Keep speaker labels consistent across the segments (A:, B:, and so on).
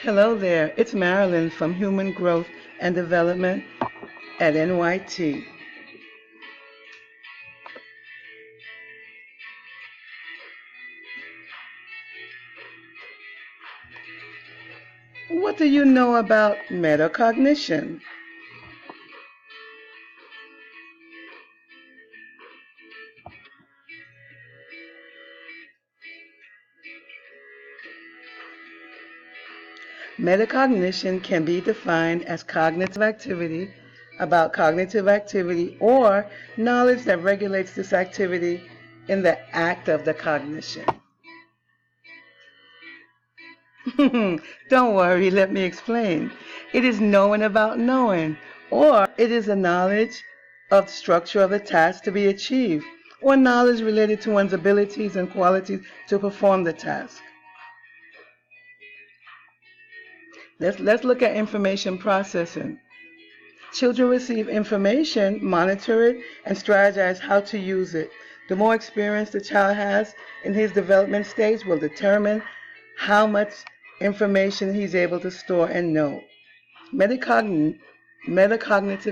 A: Hello there, it's Marilyn from Human Growth and Development at NYT. What do you know about metacognition? Metacognition can be defined as cognitive activity about cognitive activity or knowledge that regulates this activity in the act of the cognition. Don't worry, let me explain. It is knowing about knowing, or it is a knowledge of the structure of the task to be achieved, or knowledge related to one's abilities and qualities to perform the task. Let's look at information processing. Children receive information, monitor it, and strategize how to use it. The more experience the child has in his development stage will determine how much information he's able to store and know. Metacognitive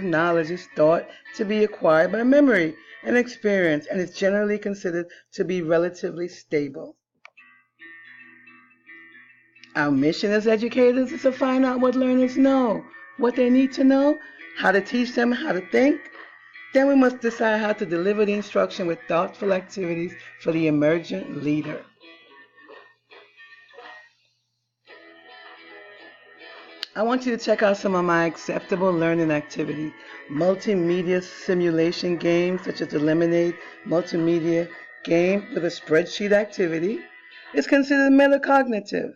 A: knowledge is thought to be acquired by memory and experience and is generally considered to be relatively stable. Our mission as educators is to find out what learners know, what they need to know, how to teach them how to think. Then we must decide how to deliver the instruction with thoughtful activities for the emergent leader. I want you to check out some of my acceptable learning activities. Multimedia simulation games such as the Lemonade multimedia game with a spreadsheet activity is considered metacognitive.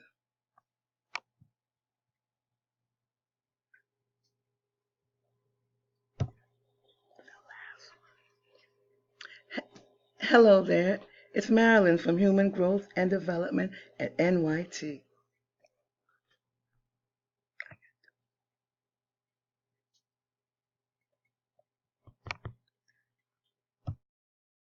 A: Hello there, it's Marilyn from Human Growth and Development at NYT.